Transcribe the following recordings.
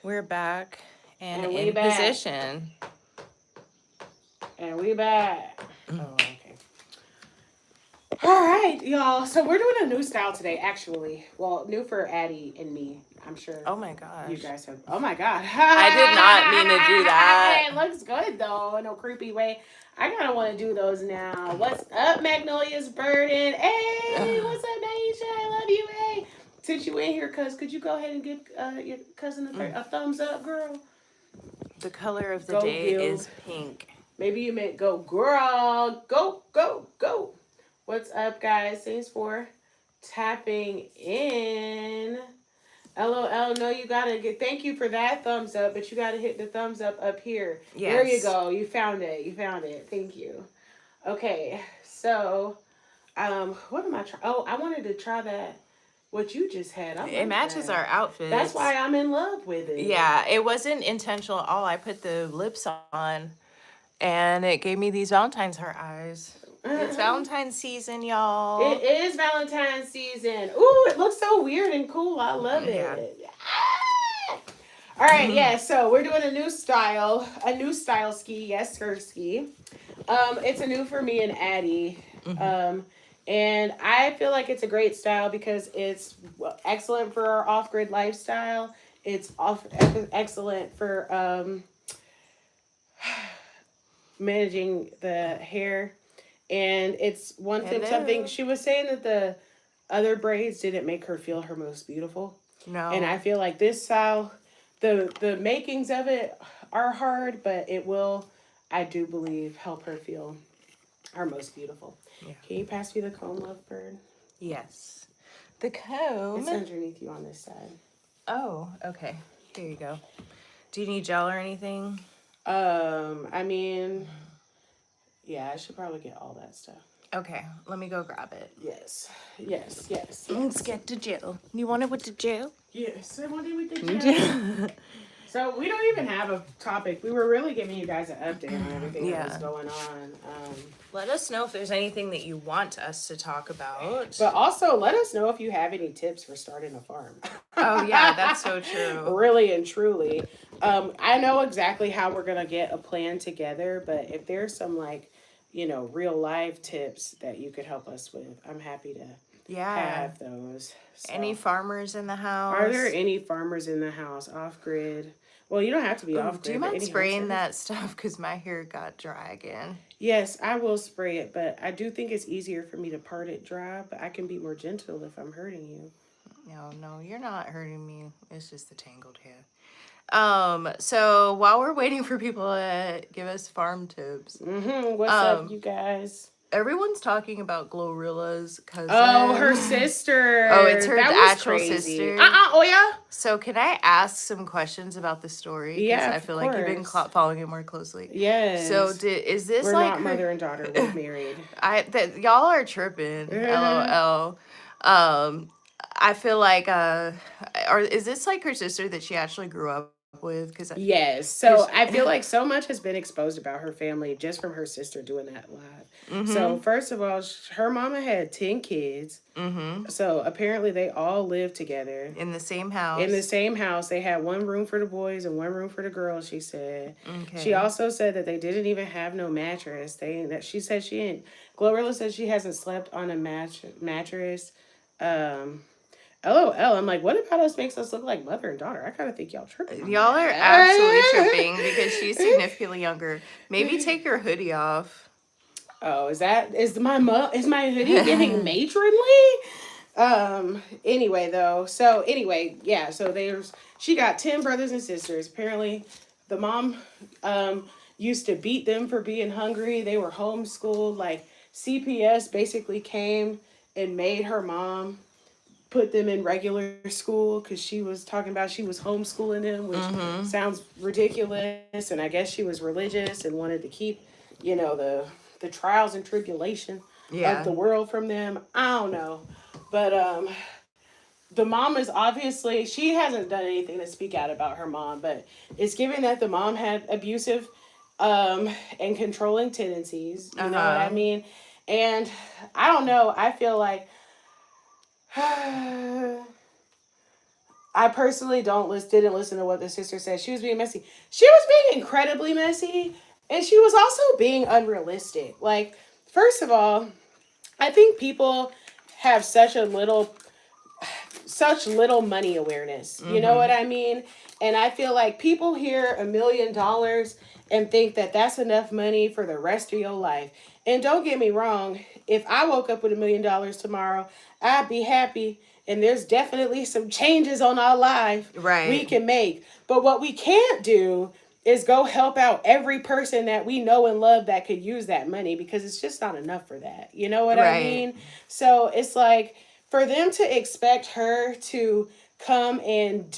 We're back and And we in back. position. And we back. Oh, okay. All right, y'all. So we're doing a new style today, actually. Well, new for Addie and me. I'm sure Oh my you gosh. guys have. Oh my God. I did not mean to do that. It looks good, though, in a creepy way. I kind of want to do those now. What's up, Magnolia's Burden? Hey, what's up, Naisha? I love you. Hey. Since you in here, cuz, could you go ahead and give your cousin a thumbs up, girl? The color of the Go, day Gil. is pink. Maybe you meant go, girl. Go, go, go. What's up, guys? Thanks for tapping in. LOL. No, you gotta get. Thank you for that thumbs up, but you gotta hit the thumbs up here. Yes. There you go. You found it. You found it. Thank you. Okay, so what am I trying? Oh, I wanted to try that. What you just had. I It like matches that. our outfits. That's why I'm in love with it. Yeah, it wasn't intentional at all. I put the lips on and it gave me these Valentine's heart eyes. It's Valentine's season, y'all. It is Valentine's season. Ooh, it looks so weird and cool. I love it. Yeah. Ah! All right, yeah. So we're doing a new style ski. Yes, skirt ski. It's a new for me and Addie. And I feel like it's a great style because it's excellent for our off-grid lifestyle. It's excellent for managing the hair. And it's something she was saying that the other braids didn't make her feel her most beautiful. No. And I feel like this style, the makings of it are hard, but it will, I do believe, help her feel her most beautiful. Yeah. Can you pass me the comb, lovebird? Yes. The comb. It's underneath you on this side. Oh, okay. Here you go. Do you need gel or anything? I mean, yeah, I should probably get all that stuff. Okay, let me go grab it. Yes. Yes. Let's get the gel. You want it with the gel? Yes, I want it with the gel. So we don't even have a topic. We were really giving you guys an update on everything that was going on. Let us know if there's anything that you want us to talk about. But also, let us know if you have any tips for starting a farm. Oh, yeah, that's so true. Really and truly. I know exactly how we're going to get a plan together, but if there's some, real life tips that you could help us with, I'm happy to have those. So. Any farmers in the house? Are there any farmers in the house off grid? Well, you don't have to be off grid. Do you mind spraying that stuff? Because my hair got dry again. Yes, I will spray it, but I do think it's easier for me to part it dry, but I can be more gentle if I'm hurting you. No, you're not hurting me. It's just the tangled hair. So while we're waiting for people to give us farm tips. What's up, you guys? Everyone's talking about Glorilla's cousin. Oh, her sister. Oh, it's her actual sister. Oh, yeah? So can I ask some questions about the story? Yeah, I feel like you've been following it more closely. Yes. So is this We're like not mother and daughter. We're married. Y'all are tripping. LOL. I feel like is this like her sister that she actually grew up with? Yes. So I feel like so much has been exposed about her family just from her sister doing that live. So first of all, her mama had 10 kids. So apparently they all lived together in the same house. They had one room for the boys and one room for the girls, she said. Okay. She also said that they didn't even have no mattress. Glorilla said she hasn't slept on a mattress. LOL. I'm like, what about us makes us look like mother and daughter? I kind of think y'all tripping. Y'all are absolutely tripping because she's significantly younger. Maybe take your hoodie off. Oh, is my hoodie getting matronly? Anyway, though. So anyway, yeah. So she got 10 brothers and sisters. Apparently, the mom used to beat them for being hungry. They were homeschooled. Like CPS basically came and made her mom put them in regular school because she was talking about she was homeschooling them, which sounds ridiculous. And I guess she was religious and wanted to keep, the trials and tribulation of the world from them. I don't know. But the mom is obviously, she hasn't done anything to speak out about her mom, but it's given that the mom had abusive and controlling tendencies. You know what I mean? And I don't know. I feel like I I personally didn't listen to what the sister said. She was being messy. She was being incredibly messy, and she was also being unrealistic. Like, first of all, I think people have such little money awareness. You know what Mm-hmm. I mean? And I feel like people hear $1 million and think that that's enough money for the rest of your life. And don't get me wrong, if I woke up with $1 million tomorrow, I'd be happy. And there's definitely some changes on our life we Right. can make. But what we can't do is go help out every person that we know and love that could use that money, because it's just not enough for that. You know what I Right. mean? So it's like, for them to expect her to come and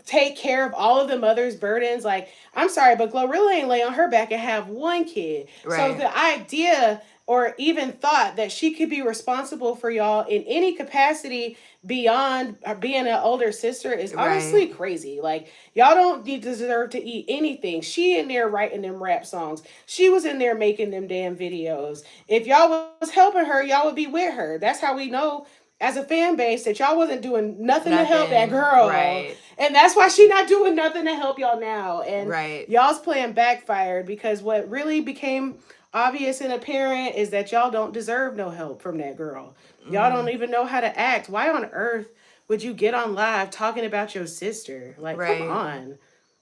take care of all of the mother's burdens, like, I'm sorry, but Glorilla ain't lay on her back and have one kid. So Right. the idea or even thought that she could be responsible for y'all in any capacity beyond being an older sister is Right. honestly crazy. Like, y'all don't deserve to eat anything. She in there writing them rap songs. She was in there making them damn videos. If y'all was helping her, y'all would be with her. That's how we know as a fan base that y'all wasn't doing nothing to help that Nothing. girl. Right. And that's why she not doing nothing to help y'all now. And Right. y'all's plan backfired, because what really became obvious and apparent is that y'all don't deserve no help from that girl. Y'all don't Mm. even know how to act. Why on earth would you get on live talking about your sister? Like, come Right. on.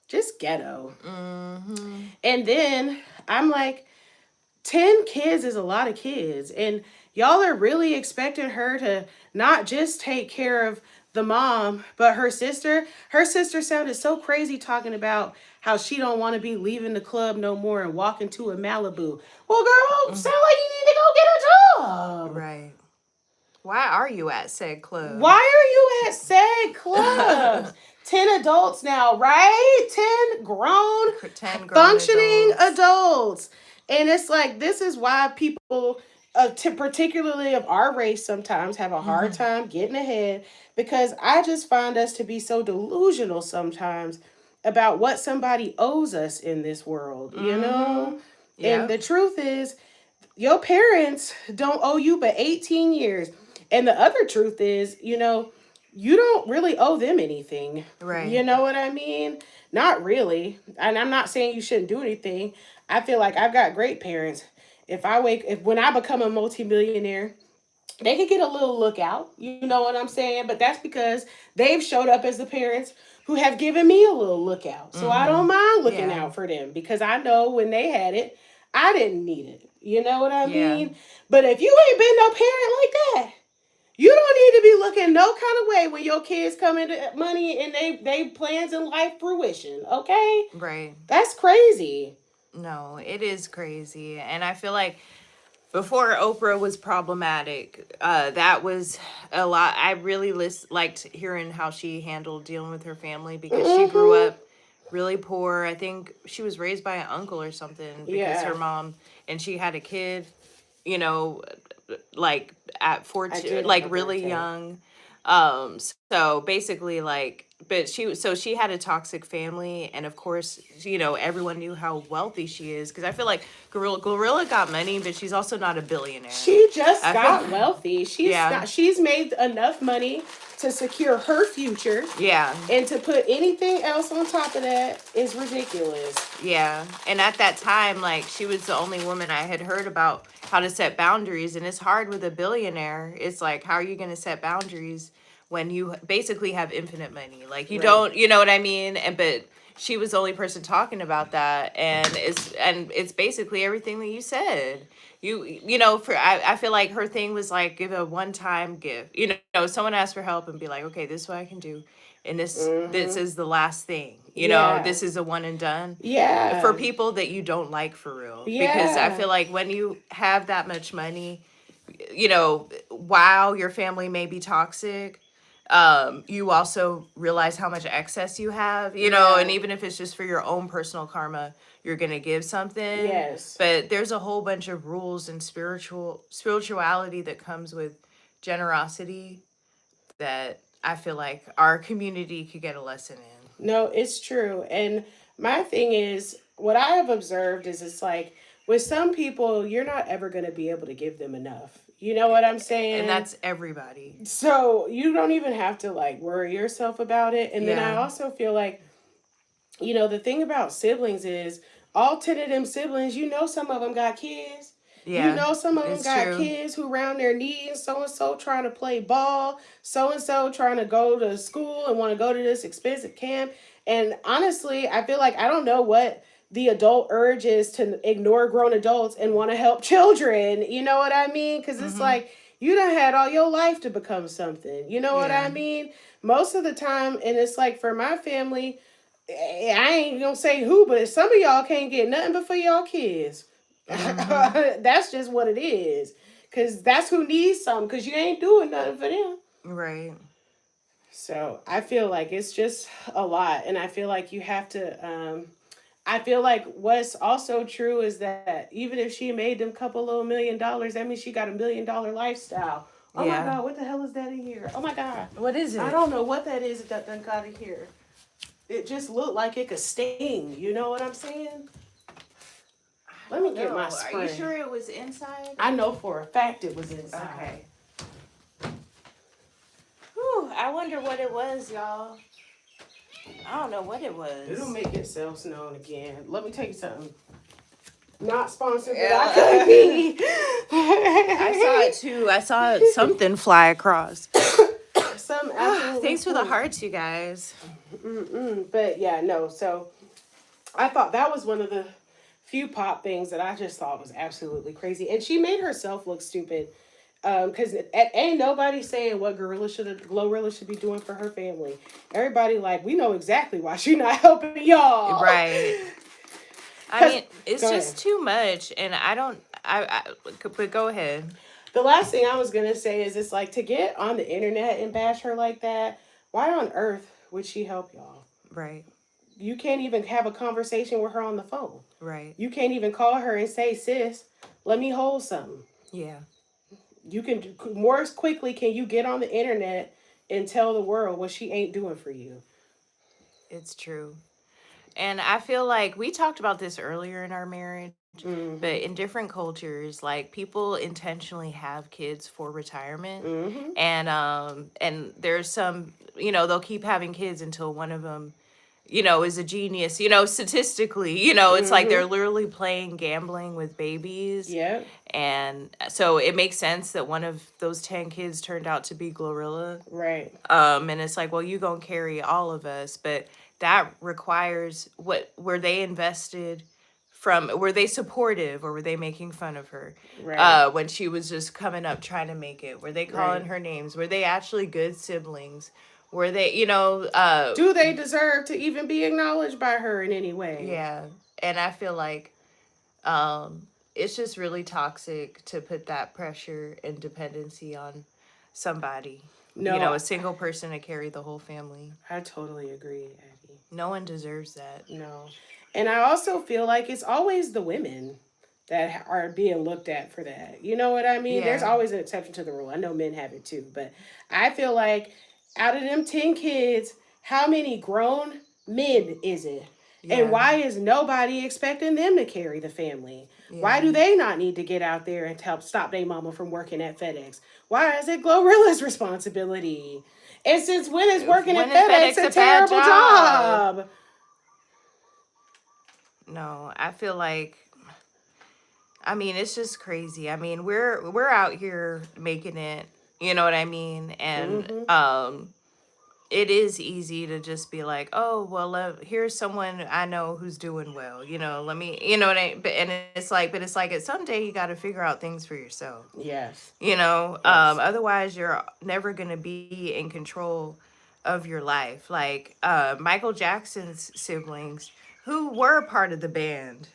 Just ghetto. Mm-hmm. And then I'm like, 10 kids is a lot of kids. And y'all are really expecting her to not just take care of the mom, but her sister. Her sister sounded so crazy talking about how she don't want to be leaving the club no more and walking to a Malibu. Well, girl, Mm. sound like you need to go get a job. Right. Why are you at said club? Why are you at said clubs? 10 adults now, right? 10 grown, 10 grown functioning adults. adults. And it's like, this is why people, particularly of our race, sometimes have a hard Mm-hmm. time getting ahead, because I just find us to be so delusional sometimes about what somebody owes us in this world, you know? Mm-hmm. And Yep. the truth is, your parents don't owe you but 18 years. And the other truth is, you don't really owe them anything. You Right. know what I mean? Not really. And I'm not saying you shouldn't do anything. I feel like I've got great parents. If when I become a multimillionaire, they could get a little lookout. You know what I'm saying? But that's because they've showed up as the parents who have given me a little lookout. So I Mm-hmm. don't mind looking Yeah. out for them, because I know when they had it, I didn't need it. You know what I Yeah. mean? But if you ain't been no parent like that, you don't need to be looking no kind of way when your kids come into money and they plans in life fruition. Okay? Right. That's crazy. No, it is crazy. And I feel like before Oprah was problematic, that was a lot. I really liked hearing how she handled dealing with her family, because she grew Mm-hmm. up really poor. I think she was raised by an uncle or something, because her Yeah, mom, and she had a kid, you know, like at I 14, do like remember really that. young. So basically, like, but she had a toxic family, and of course, everyone knew how wealthy she is, because I feel like Gorilla got money, but she's also not a billionaire. She just I feel got wealthy. yeah. She's made enough money to secure her future, Yeah. and to put anything else on top of that is ridiculous. Yeah. And at that time, like, she was the only woman I had heard about how to set boundaries. And it's hard with a billionaire. It's like, how are you going to set boundaries when you basically have infinite money? Like, you Right. don't, you know what I mean? But she was the only person talking about that. And it's basically everything that you said. I feel like her thing was like, give a one-time gift. Someone asked for help and be like, okay, this is what I can do, and this Mm-hmm. is the last thing. Yeah. This is a one and done for Yeah. people that you don't like, for real, because I Yeah. feel like when you have that much money, while your family may be toxic, you also realize how much excess you have, and Yeah. even if it's just for your own personal karma, you're gonna give something. Yes. But there's a whole bunch of rules and spirituality that comes with generosity that I feel like our community could get a lesson in. No, it's true. And my thing is, what I have observed is, it's like, with some people, you're not ever going to be able to give them enough. You know what I'm saying? And that's everybody. So you don't even have to like worry yourself about it. And then I Yeah. also feel like, the thing about siblings is all 10 of them siblings, some of them got kids. Yeah. Some of them It's got true. kids who round their knees, so and so trying to play ball, so and so trying to go to school and want to go to this expensive camp. And honestly, I feel like I don't know what the adult urge is to ignore grown adults and want to help children. You know what I mean? Because it's Mm-hmm. like you done had all your life to become something. You know what Yeah. I mean? Most of the time, and it's like for my family, I ain't gonna say who, but some of y'all can't get nothing but for y'all kids. Mm-hmm. That's just what it is. Cause that's who needs something. Cause you ain't doing nothing for them. Right. So I feel like it's just a lot, and I feel like you have to. I feel like what's also true is that even if she made them couple little $1 million, that means she got $1 million lifestyle. Oh my Yeah. God, what the hell is that in here? Oh my God, What is I it? don't know what that is that done got in here. It just looked like it could sting. You know what I'm saying? I Let me don't get my know. Are you spray. sure it was inside? I know for a fact it was inside. Okay. Whew, I wonder what it was, y'all. I don't know what it was. It'll make itself known again. Let me tell you something. Not sponsored, but Yeah. I could be. I saw it too. I saw something fly across. Some absolutely. Thanks for the cool. hearts, you guys. But yeah, no. So I thought that was one of the few pop things that I just thought was absolutely crazy, and she made herself look stupid. Because ain't nobody saying what Glorilla should be doing for her family. Everybody like we know exactly why she not helping y'all. Right. I mean, it's go just ahead. too much, and I don't. But go ahead. The last thing I was gonna say is it's like to get on the internet and bash her like that. Why on earth would she help y'all? Right. You can't even have a conversation with her on the phone. Right. You can't even call her and say, "Sis, let me hold something." Yeah. You can more quickly can you get on the internet and tell the world what she ain't doing for you. It's true. And I feel like we talked about this earlier in our marriage, but Mm-hmm. in different cultures, like people intentionally have kids for retirement. Mm-hmm. And there's some, they'll keep having kids until one of them, is a genius, statistically, it's like Mm-hmm. they're literally playing gambling with babies. Yeah. And so it makes sense that one of those 10 kids turned out to be Glorilla. Right. And it's like, well, you gonna carry all of us, but that requires were they invested from, were they supportive or were they making fun of her Right. when she was just coming up trying to make it? Were they calling Right. her names? Were they actually good siblings? Were they, Do they deserve to even be acknowledged by her in any way? yeah. And I feel like um, it's just really toxic to put that pressure and dependency on somebody. No, A single person to carry the whole family. I totally agree, Abby. No one deserves that. No. And I also feel like it's always the women that are being looked at for that. You know what I mean? There's Yeah. always an exception to the rule. I know men have it too, but I feel like out of them 10 kids, how many grown men is it? And Yeah. why is nobody expecting them to carry the family? Why Yeah. do they not need to get out there and help stop their mama from working at FedEx? Why is it Glorilla's responsibility? And since when is working When at is FedEx FedEx a a bad terrible job? job? No, I feel like, I mean, it's just crazy. I mean, we're out here making it, you know what I mean? And Mm-hmm. it is easy to just be like, oh, well, here's someone I know who's doing well. Let me, what I. But it's like, at someday you got to figure out things for yourself. Yes. Yes. Otherwise you're never gonna be in control of your life. Like Michael Jackson's siblings, who were part of the band,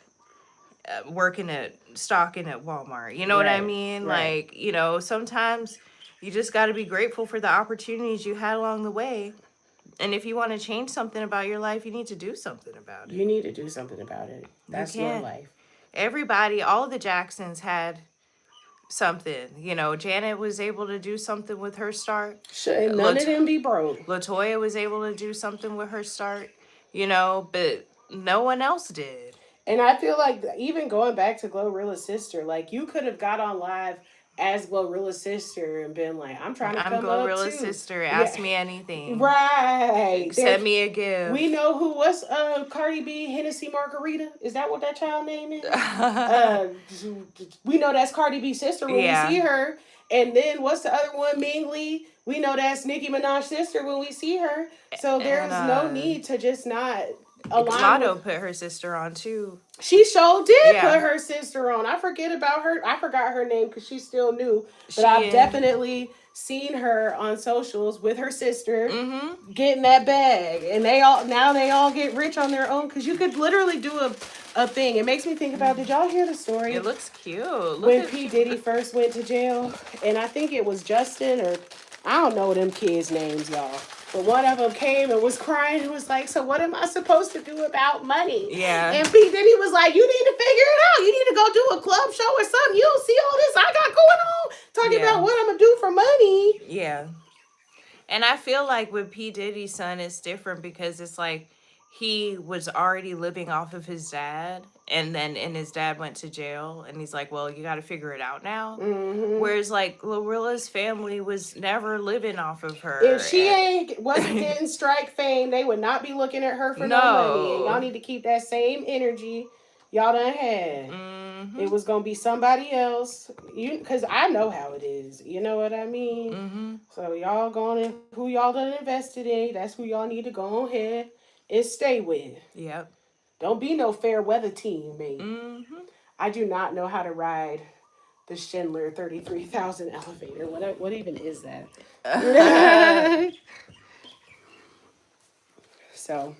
working at stocking at Walmart. You know what I Right. mean? Right. Like, sometimes you just got to be grateful for the opportunities you had along the way. And if you want to change something about your life, you need to do something about You it. need to do something about it. You That's your can't. life. Everybody, all of the Jacksons had something. Janet was able to do something with her start. Should none of Lat- them be broke. Latoya was able to do something with her start, but no one else did. And I feel like even going back to Glorilla's sister, like you could have got on live as Glorilla's sister and been like, I'm trying to I'm come up Glorilla's too. sister. Yeah. Ask me anything. Right. Send me a gift. We know who, what's Cardi B, Hennessy Margarita? Is that what that child name is? uh, we know that's Cardi B's sister when we see her. And then what's the other one? Ming Lee. We know that's Nicki Minaj's sister when we see her. So there's no need to just not align Kato with... put her sister on too. She sure did put her sister on. I forget about her. I forgot her name because she's still new. But I've definitely seen her on socials with her sister getting that bag. And they all get rich on their own because you could literally do a thing. It makes me think about, did y'all hear the story? It looks cute. When P. Diddy first went to jail. And I think it was Justin or I don't know them kids' names, y'all. But one of them came and was crying and was like, so what am I supposed to do about money? Yeah. And P. Diddy was like, you need to figure it out. You need to go do a club show or something. You don't see all this I got going on. Talking about what I'm going to do for money. Yeah. And I feel like with P. Diddy's son, it's different because it's like he was already living off of his dad. And his dad went to jail. And he's like, well, you got to figure it out now. Mm-hmm. Whereas like Glorilla's family was never living off of her. If she wasn't getting strike fame, they would not be looking at her for no money. And y'all need to keep that same energy y'all done had. Mm-hmm. It was going to be somebody else. Because I know how it is. You know what I mean? Mm-hmm. So y'all going who y'all done invested in, that's who y'all need to go ahead and stay with. Yep. Don't be no fair weather team, mate. Mm-hmm. I do not know how to ride the Schindler 33,000 elevator. What even is that? So,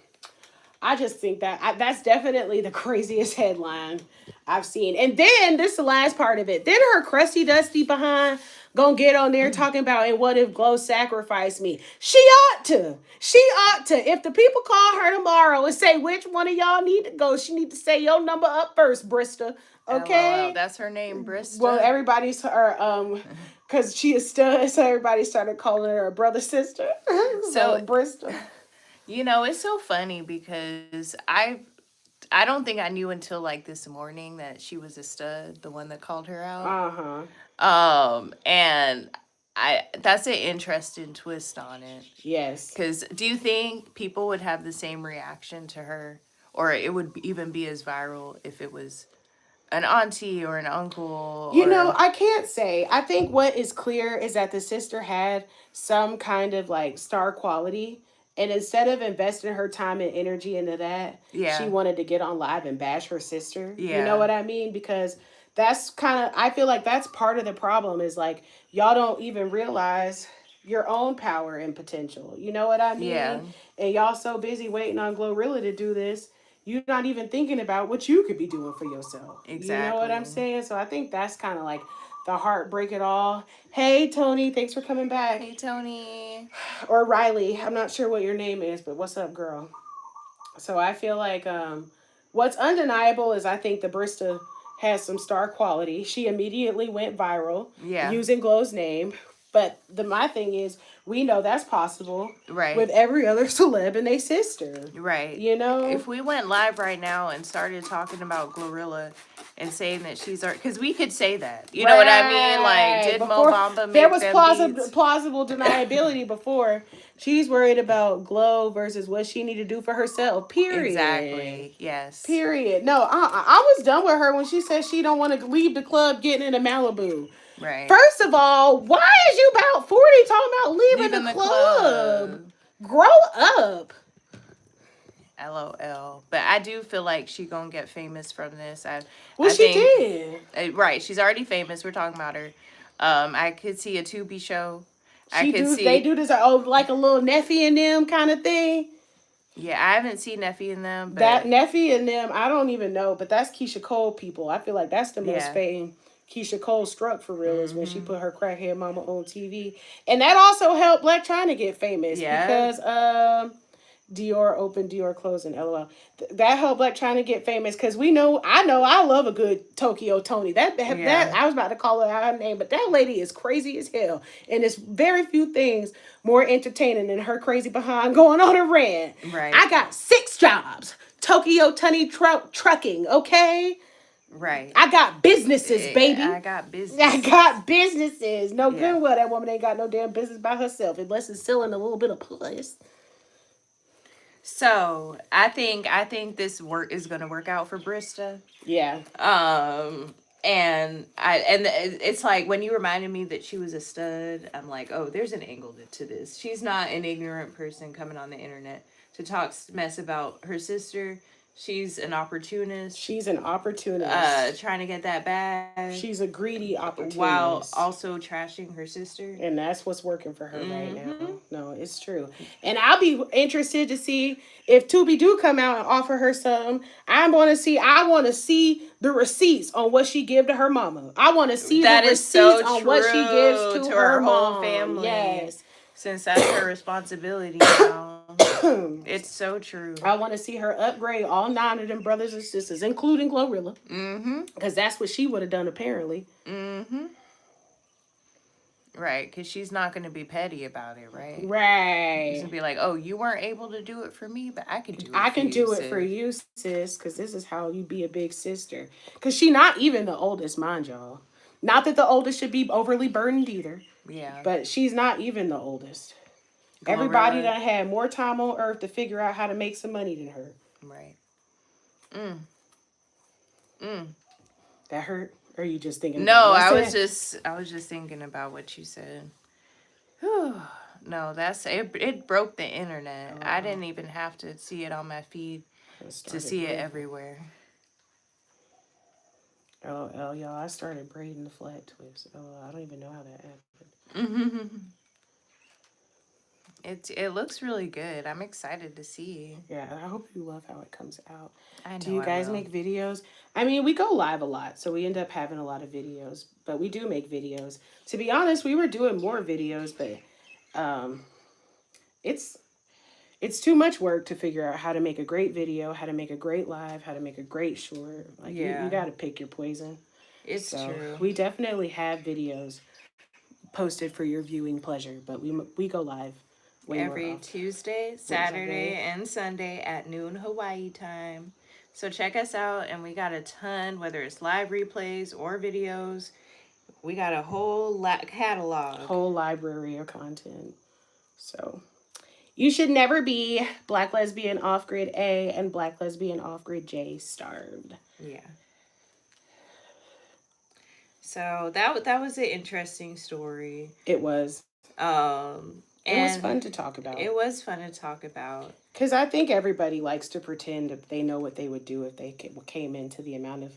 I just think that's definitely the craziest headline I've seen. And then, this is the last part of it. Then her crusty dusty behind gonna get on there talking about, and what if Glow sacrificed me? She ought to. If the people call her tomorrow and say which one of y'all need to go, she need to say your number up first, Brista. Okay? LOL, that's her name, Brista. Well, everybody's her, because she is stud, so everybody started calling her a brother sister. So Brista. You know, it's so funny because I don't think I knew until like this morning that she was a stud, the one that called her out. And that's an interesting twist on it. Yes. Because do you think people would have the same reaction to her, or it would even be as viral if it was an auntie or an uncle? You know, I can't say. I think what is clear is that the sister had some kind of like star quality. And instead of investing her time and energy into that, she wanted to get on live and bash her sister. Yeah. You know what I mean? Because that's kind of, I feel like that's part of the problem is like, y'all don't even realize your own power and potential. You know what I mean? Yeah. And y'all so busy waiting on Glorilla to do this, you're not even thinking about what you could be doing for yourself. Exactly. You know what I'm saying? So I think that's kind of like the heartbreak it all. Hey, Tony, thanks for coming back. Hey, Tony. Or Riley. I'm not sure what your name is, but what's up, girl? So I feel like what's undeniable is I think the Brista has some star quality. She immediately went viral using Glow's name. But my thing is, we know that's possible with every other celeb and their sister. Right. You know? If we went live right now and started talking about Glorilla and saying that she's our... Because we could say that. You know what I mean? Like, did Mo Bamba make there was them plausible deniability before. She's worried about Glow versus what she need to do for herself. Period. Exactly. Yes. Period. No, I was done with her when she said she don't want to leave the club getting into Malibu. Right. First of all, why is you about 40 talking about leaving the club? Grow up. LOL. But I do feel like she gonna get famous from this. She did. Right. She's already famous. We're talking about her. I could see a Tubi show. They do this like a little Neffy and them kind of thing. Yeah, I haven't seen Neffy and them. But... That Neffy and them, I don't even know, but that's Keisha Cole people. I feel like that's the most fame Keisha Cole struck for real is when she put her crackhead mama on TV. And that also helped Black China get famous because Dior opened, Dior closed, and LOL. That helped Black China get famous because I love a good Tokyo Tony. That I was about to call her out her name, but that lady is crazy as hell. And there's very few things more entertaining than her crazy behind going on a rant. Right. I got 6 jobs. Tokyo Tony trucking, okay? Right. I got businesses, baby. I got I business. got businesses. No good Yeah. and well that woman ain't got no damn business by herself unless it's selling a little bit of puss. So I think this work is gonna work out for Brista. Yeah. And it's like when you reminded me that she was a stud, I'm like, oh, there's an angle to this. She's not an ignorant person coming on the internet to talk mess about her sister. She's an opportunist, She's an opportunist. trying to get that bag She's a greedy while opportunist. also trashing her sister. And that's what's working for her right now. Mm-hmm. No, it's true. And I'll be interested to see if Tubi do come out and offer her something. I want to see the receipts on what she give to her mama. I want to see That the is receipts so on what she gives true to to her her whole mom. family. Yes. Since that's her responsibility now. It's so true. I want to see her upgrade all 9 of them brothers and sisters, including Glorilla. Mm-hmm. Because that's what she would have done, apparently. Mm-hmm. Right, because she's not going to be petty about it, right? She's Right. going to be like, oh, you weren't able to do it for me, but I can do it I for can you, do it sis. for you, sis, because this is how you be a big sister. Because she not even the oldest, mind y'all. Not that the oldest should be overly burdened either, Yeah. but she's not even the oldest. Everybody Glorilla. done had more time on earth to figure out how to make some money than her. Right. Mm. Mm. That hurt? Or are you just thinking No, about I it? was just thinking about what you said. Whew. No, it broke the internet. I didn't even have to see it on my feed to see it everywhere. Oh, y'all, I started braiding the flat twist. Oh, I don't even know how that happened. It looks really good. I'm excited to see. Yeah, I hope you love how it comes out. I know. Do you guys make videos? I mean, we go live a lot, so we end up having a lot of videos. But we do make videos. To be honest, we were doing more videos, but it's too much work to figure out how to make a great video, how to make a great live, how to make a great short. Like you got to pick your poison. It's true. We definitely have videos posted for your viewing pleasure, but we go live way Every more often. Tuesday, Saturday, and Sunday at noon Hawaii time. So check us out, and we got a ton, whether it's live replays or videos. We got a whole catalog. Whole library of content. So you should never be Black Lesbian Off Grid A and Black Lesbian Off Grid J starved. Yeah. So that was an interesting story. It was. It was And fun to talk about. It was fun to talk about. Because I think everybody likes to pretend that they know what they would do if they came into the amount of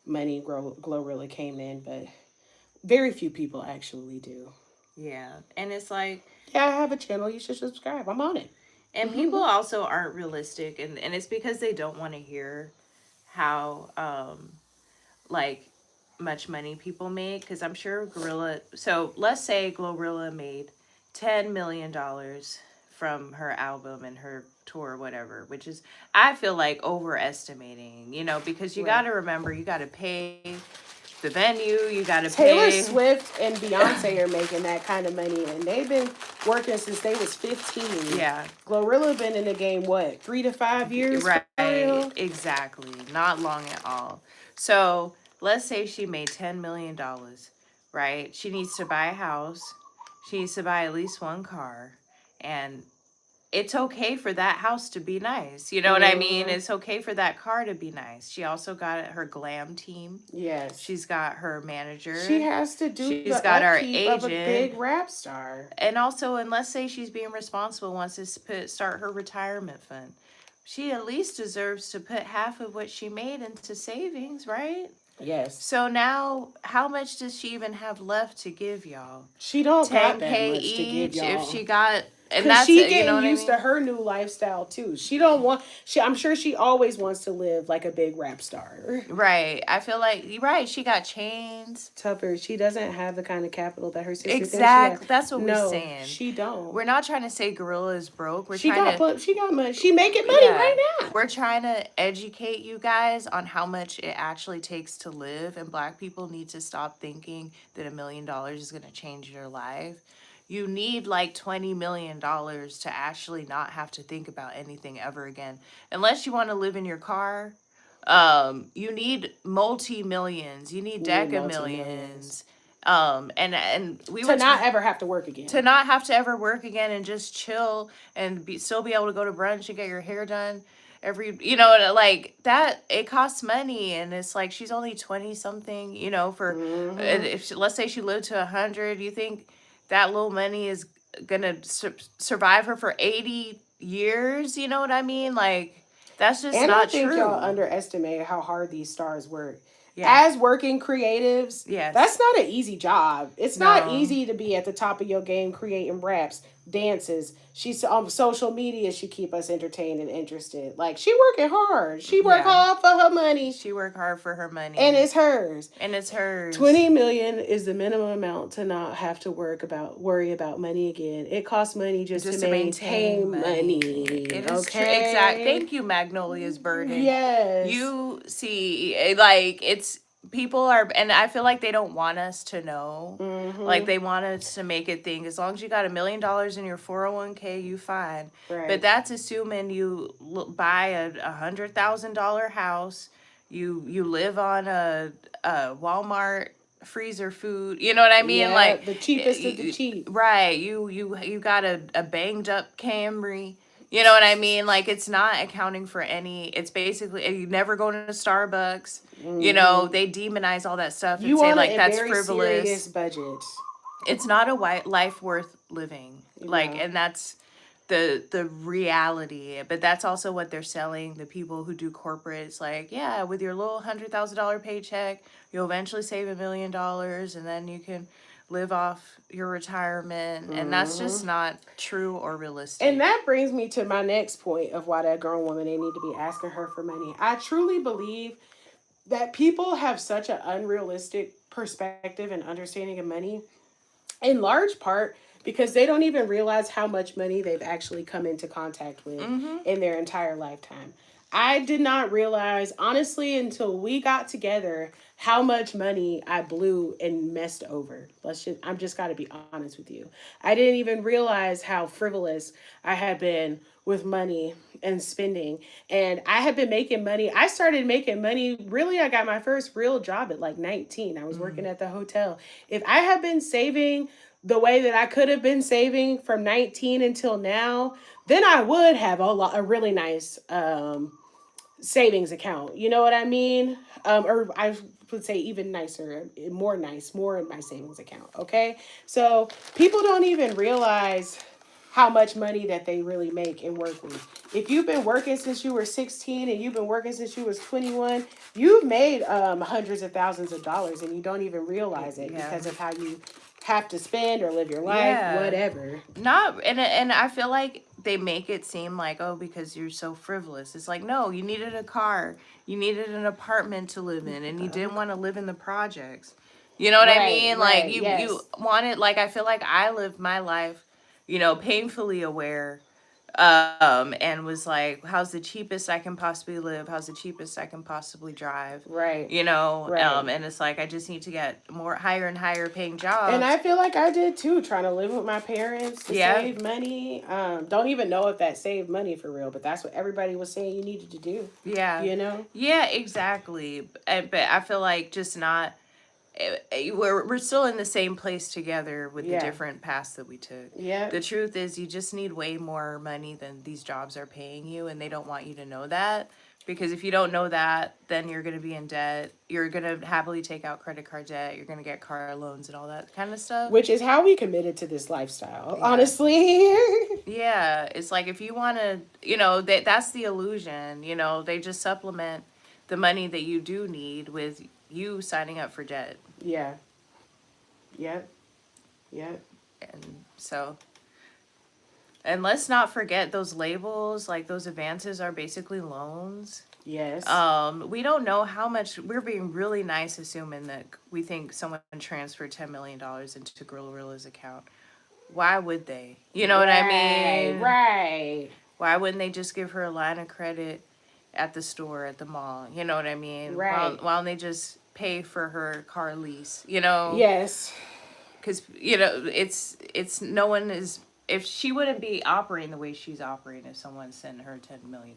money Glorilla came in, but very few people actually do. Yeah. And it's like... Yeah, I have a channel. You should subscribe. I'm on it. And people also aren't realistic. And it's because they don't want to hear how, like, much money people make. Because I'm sure Gorilla... So, let's say Glorilla made $10 million from her album and her tour, whatever, which is, I feel like, overestimating, because you got to remember, you got to pay the venue, you got to pay... Taylor Swift and Beyonce are making that kind of money, and they've been working since they was 15. Yeah. Glorilla been in the game, 3 to 5 years? Right, exactly. Not long at all. So, let's say she made $10 million, right? She needs to buy a house. She needs to buy at least one car. And it's okay for that house to be nice. You know what I mean? It's okay for that car to be nice. She also got her glam team. Yes. She's got her manager. She has to do She's got her agent. Of a big rap star. And also, and let's say she's being responsible, wants to start her retirement fund. She at least deserves to put half of what she made into savings, right? Yes. So now, how much does she even have left to give y'all? She don't got that $10K much to give y'all. If she got... And that's she getting used to her new lifestyle too. She don't want. I'm sure she always wants to live like a big rap star. Right. I feel like you're right. She got chains. Tupper. She doesn't have the kind of capital that her sister. Exactly. That's what we're saying. She don't. We're not trying to say Gorilla is broke. She got money. She making money right now. We're trying to educate you guys on how much it actually takes to live, and Black people need to stop thinking that $1 million is going to change your life. You need like $20 million to actually not have to think about anything ever again. Unless you want to live in your car You need multi-millions, you need You need deca multi-millions. millions. And we To were not ever have to work again. to not have to ever work again and just chill and still be able to go to brunch and get your hair done every, like that. It costs money, and it's like she's only 20 something, for Mm-hmm. if let's say she lived to 100. You think that little money is gonna survive her for 80 years? You know what I mean? Like, that's just And I not think y'all true. underestimate how hard these stars work. Yeah. As working creatives, that's Yes. not an easy job. It's not No. easy to be at the top of your game creating raps, dances. She's on social media. She keep us entertained and interested. Like she working hard. She work Yeah. hard for her money, She worked hard for her and money, it's hers. and it's hers. 20 million is the minimum amount to not have to worry about money again. It costs money just to Just to maintain maintain money. money. It is true. Exact. Okay. Thank you, Magnolia's Burden. Yes. You see, like, it's people are, and I feel like they don't want us to know. Like, Mm-hmm. they want us to make it think as long as you got $1 million in your 401k, you fine. But Right. that's assuming you buy a $100,000 house. You live on a Walmart freezer food. You know what I mean? Yeah, Like, the cheapest of the cheap. right. You got a banged up Camry. You know what I mean? Like, it's not accounting for any. It's basically you never go to Starbucks. Mm-hmm. They demonize all that stuff and You say want like a that's very serious frivolous. budget. It's not a life worth living. Like, No. and that's the reality. But that's also what they're selling. The people who do corporate, it's like, yeah, with your little $100,000 paycheck, you'll eventually save $1 million, and then you can live off your retirement. And that's Mm-hmm. just not true or And realistic. that brings me to my next point of why that grown woman they need to be asking her for money. I truly believe that people have such an unrealistic perspective and understanding of money, in large part because they don't even realize how much money they've actually come into contact with Mm-hmm. in their entire lifetime. I did not realize, honestly, until we got together, how much money I blew and messed over. I'm just got to be honest with you. I didn't even realize how frivolous I had been with money and spending. And I had been making money. I started making money. Really, I got my first real job at like 19. I was Mm-hmm. working at the hotel. If I had been saving the way that I could have been saving from 19 until now, then I would have a really nice savings account. You know what I mean? Or I would say even nicer, more in my savings account. Okay, so people don't even realize how much money that they really make and work with. If you've been working since you were 16 and you've been working since you was 21, you've made hundreds of thousands of dollars and you don't even realize it Yeah. because of how you have to spend or live your life, Yeah. whatever. Not and I feel like they make it seem like, oh, because you're so frivolous. It's like, no, you needed a car, you needed an apartment to live in, and you didn't want to live in the projects. You know what I Right, mean? Like, right, you yes. wanted, like, I feel like I lived my life, painfully aware, and was like, how's the cheapest I can possibly live? How's the cheapest I can possibly drive? Right, right. And it's like I just need to get more higher and higher paying And I jobs. feel like I did too, trying to live with my parents to Yeah. save money. Don't even know if that saved money for real, but that's what everybody was saying you needed to do. Yeah. You know? Yeah, exactly. But I feel like just not. We're still in the same place together with the Yeah. different paths that we took. Yeah. The truth is, you just need way more money than these jobs are paying you, and they don't want you to know that. Because if you don't know that, then you're going to be in debt. You're going to happily take out credit card debt. You're going to get car loans and all that kind of stuff. Which is how we committed to this lifestyle, Yeah. honestly. Yeah, it's like if you want to, that's the illusion. They just supplement the money that you do need with you signing up for debt. Yeah. Yep. Yep. And so, and let's not forget those labels, like those advances are basically loans. Yes. We don't know how much. We're being really nice assuming that we think someone transferred $10 million into Gorilla's account. Why would they? You know what I Right. mean? Right. Why wouldn't they just give her a line of credit at the store, at the mall? You know what I mean? Why Right. don't they just pay for her car lease? You know, Yes. because it's no one is, if she wouldn't be operating the way she's operating if someone sent her $10 million.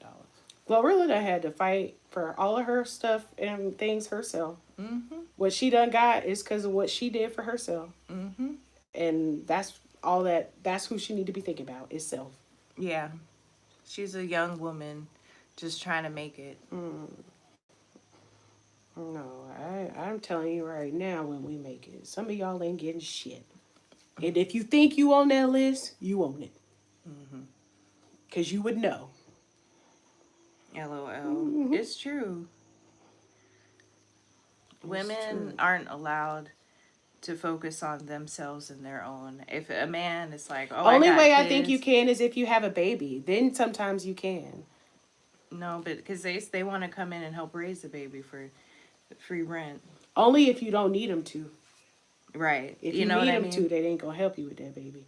Glorilla done had to fight for all of her stuff and things herself. Mm-hmm. What she done got is because of what she did for herself. Mm-hmm. And that's all that's who she need to be thinking about is self. Yeah. She's a young woman just trying to make it. No, I'm telling you right now when we make it, some of y'all ain't getting shit. And if you think you on that list, you own it. Mm-hmm. Because you would know. LOL. It's true. Women true. aren't allowed to focus on themselves and their own. If a man is like, oh, Only I got way I kids. think you can is if you have a baby. Then sometimes you can. No, but because they want to come in and help raise the baby for free rent. Only if you don't need them to. Right. If You you know what need I them mean? to, they ain't gonna help you with that baby.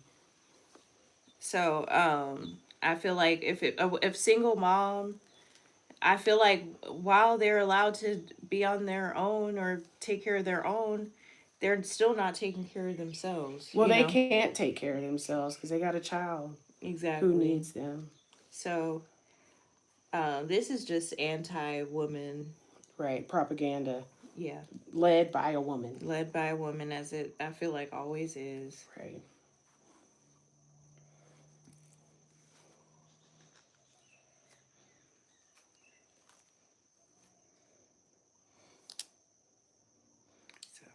So, I feel like if single mom, I feel like while they're allowed to be on their own or take care of their own, they're still not taking care of themselves. Well, You they know can't take care of themselves because they got a child who exactly. needs them. So, this is just anti-woman. Right, propaganda Yeah, led by a woman. led by a woman, as it I feel like always is. Right. So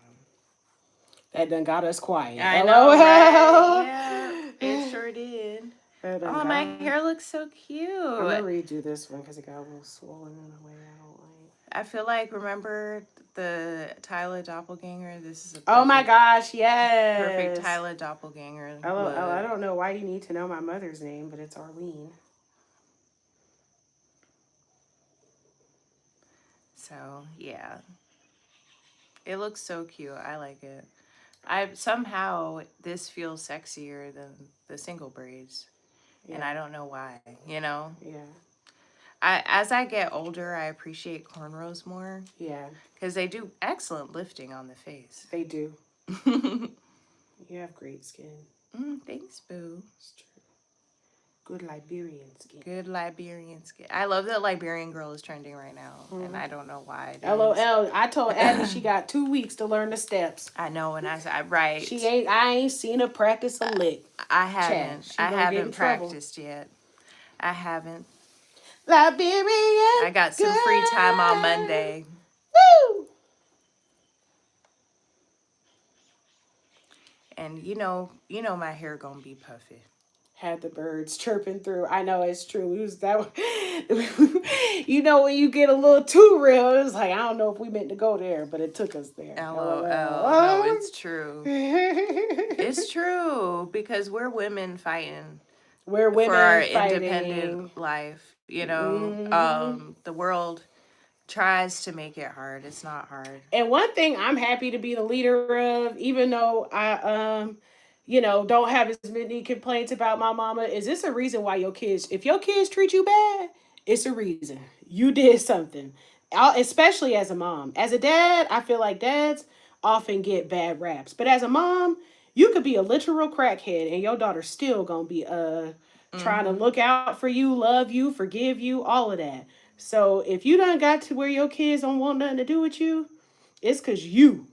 That done got us quiet. I LOL. know, right? Yeah, it sure did. That done Oh, my got... hair looks so cute. I'm gonna redo this one because it got a little swollen in a way I don't like. I feel like, remember the Tyler doppelganger? This is a Oh my perfect, gosh, yes. perfect Tyler doppelganger LOL, I look. don't know why you need to know my mother's name, but it's Arlene. So yeah, it looks so cute. I like it. I somehow this feels sexier than the single braids, and I Yeah, don't know why. You know, yeah, as I get older, I appreciate cornrows more yeah. because they do excellent lifting on the face. They do. You have great skin. Thanks, boo. It's true. Good Liberian skin. Good Liberian skin. I love that Liberian girl is trending right now, and I don't know why it is. LOL. I told Addie she got 2 weeks to learn the steps. I know, and I said, right. I ain't seen her practice a lick. I haven't. She I gonna get in haven't trouble. practiced yet. I haven't. Liberian. I got some free time on Monday. Woo! And my hair gonna be puffy. Had the birds chirping through. I know it's true. We was that when you get a little too real, it was like I don't know if we meant to go there, but it took us there. LOL. No, it's true. It's true because we're women fighting. We're women for our fighting. Independent life. The world tries to make it hard. It's not hard. And one thing I'm happy to be the leader of, even though I don't have as many complaints about my mama, is this a reason why if your kids treat you bad, it's a reason. You did something. Especially as a mom. As a dad, I feel like dads often get bad raps. But as a mom, you could be a literal crackhead and your daughter's still gonna be trying to look out for you, love you, forgive you, all of that. So if you done got to where your kids don't want nothing to do with you, it's because you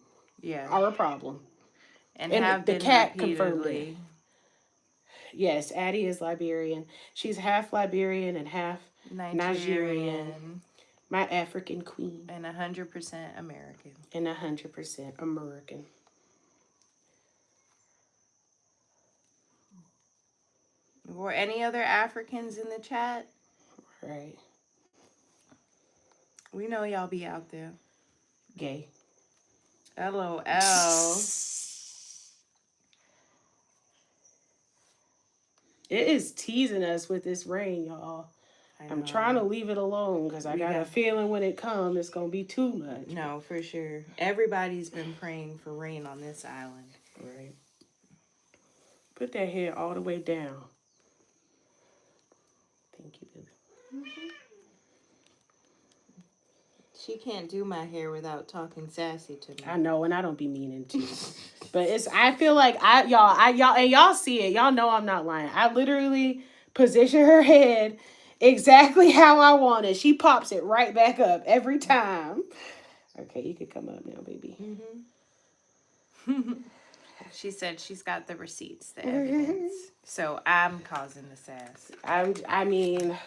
are a problem. And have the been cat repeatedly. confirmed it. Yes, Addie is Liberian. She's half Liberian and half Nigerian. My African queen. And 100% American. And 100% American. Were any other Africans in the chat? Right. We know y'all be out there. Gay. LOL. It is teasing us with this rain, y'all. I'm trying to leave it alone because I got a feeling when it comes, it's going to be too much. No, for sure. Everybody's been praying for rain on this island. Right. Put that head all the way down. Thank you, baby. Mm-hmm. She can't do my hair without talking sassy to me. I know, and I don't be meaning to. But I feel like y'all see it. Y'all know I'm not lying. I literally position her head exactly how I want it. She pops it right back up every time. Okay, you could come up now, baby. She said she's got the receipts, the evidence. So I'm causing the sass. I mean,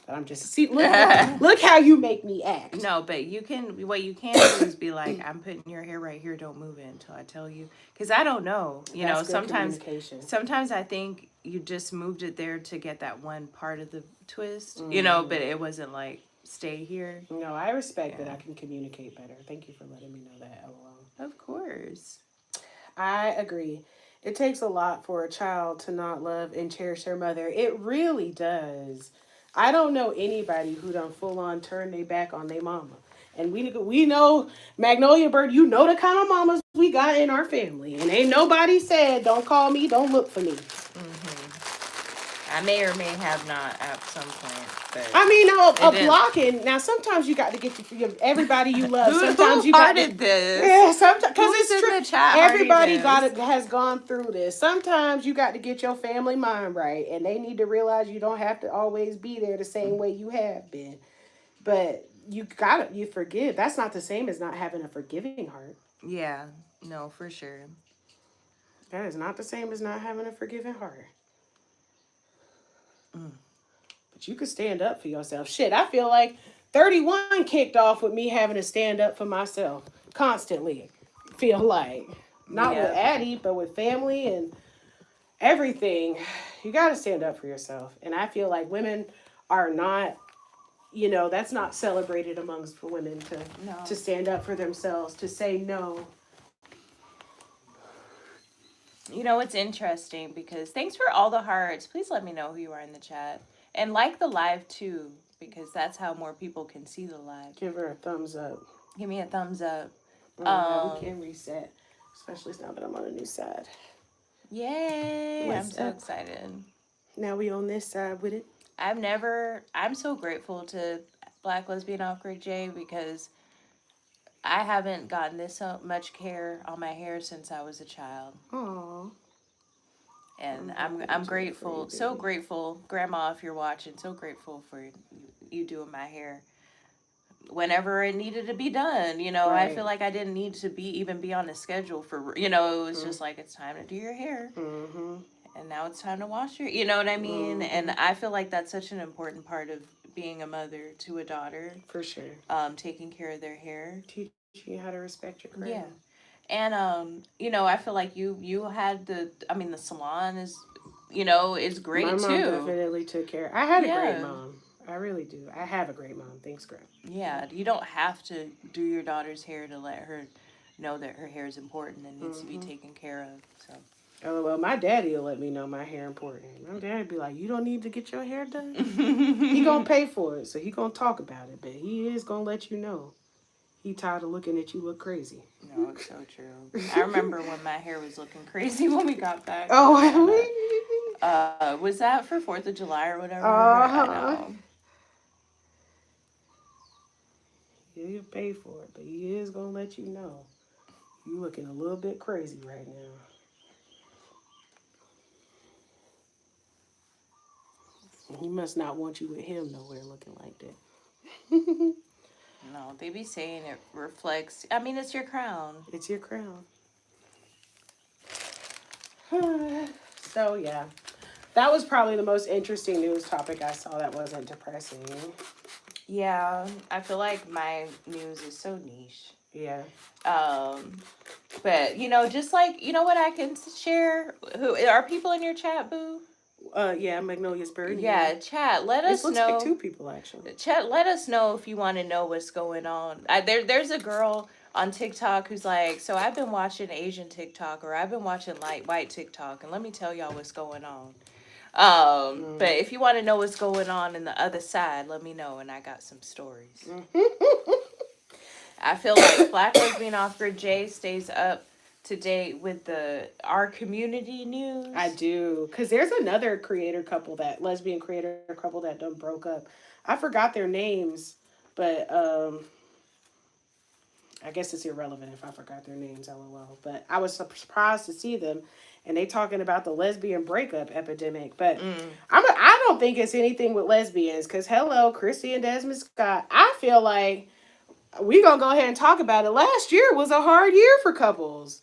I'm just see. Look how you make me act. No, but you can. What you can do is be like, I'm putting your hair right here. Don't move it until I tell you, because I don't know. That's good communication. Sometimes I think you just moved it there to get that one part of the twist. But it wasn't like stay here. No, I respect that I can communicate better. Thank you for letting me know that. Of course. I agree. It takes a lot for a child to not love and cherish their mother. It really does. I don't know anybody who done full on turn their back on their mama. And we know, Magnolia Bird, you know the kind of mamas we got in our family. And ain't nobody said, don't call me, don't look for me. I may or may have not at some point. But I mean, a blocking. Now, sometimes you got to get everybody you love. Sometimes who you got hearted this. Yeah, sometimes because it's in true. The chat Everybody has gone through this. Sometimes you got to get your family mind right, and they need to realize you don't have to always be there the same way you have been. But you forgive. That's not the same as not having a forgiving heart. Yeah, no, for sure. That is not the same as not having a forgiving heart. But you could stand up for yourself. Shit, I feel like 31 kicked off with me having to stand up for myself constantly. Feel like. Not with Addie, but with family and everything. You got to stand up for yourself. And I feel like women are not, that's not celebrated amongst women to stand up for themselves, to say no. It's interesting because thanks for all the hearts. Please let me know who you are in the chat. And like the live too, because that's how more people can see the live. Give her a thumbs up. Give me a thumbs up. We can reset, especially now that I'm on a new side. Yay! I'm so excited. Now we on this side with it. I'm so grateful to Black Lesbian Off-Grid J because I haven't gotten this much care on my hair since I was a child. Aww. And I'm grateful, so grateful, Grandma, if you're watching, so grateful for you doing my hair whenever it needed to be done. Right. I feel like I didn't need to be on a schedule for, it was just like, it's time to do your hair. Mm-hmm. And now it's time to wash your, you know what I mean? Mm-hmm. And I feel like that's such an important part of being a mother to a daughter. For sure. Taking care of their hair. Teaching you how to respect your grandma. Yeah. And, I feel like you had the salon is, is great too. My mom definitely took care. I had a great mom. I really do. I have a great mom. Thanks, Grandma. Yeah. You don't have to do your daughter's hair to let her know that her hair is important and needs to be taken care of. So. Oh, well, my daddy will let me know my hair important. My daddy be like, you don't need to get your hair done? He gonna pay for it, so he gonna talk about it, but he is gonna let you know. He tired of looking at you look crazy. No, it's so true. I remember when my hair was looking crazy when we got back. Oh, was that for 4th of July or whatever? I know. He'll pay for it, but he is gonna let you know. You looking a little bit crazy right now. He must not want you with him nowhere looking like that. No, they be saying it reflects. I mean, it's your crown. It's your crown. So, yeah. That was probably the most interesting news topic I saw that wasn't depressing. Yeah, I feel like my news is so niche. Yeah. But, just like, what I can share? Who are people in your chat, Boo? Yeah, Magnolia's Bird. Yeah, chat. Let us know. It looks like 2 people, actually. Chat, let us know if you want to know what's going on. There's a girl on TikTok who's like, so I've been watching Asian TikTok or I've been watching white TikTok, and let me tell y'all what's going on. But if you want to know what's going on in the other side, let me know, and I got some stories. I feel like Black Lesbian Off-Grid J stays up to date with our community news. I do, because there's another lesbian creator couple that done broke up. I forgot their names, but I guess it's irrelevant if I forgot their names, lol. But I was surprised to see them, and they talking about the lesbian breakup epidemic. But I don't think it's anything with lesbians. Because hello, Christy and Desmond Scott. I feel like we gonna go ahead and talk about it. Last year was a hard year for couples.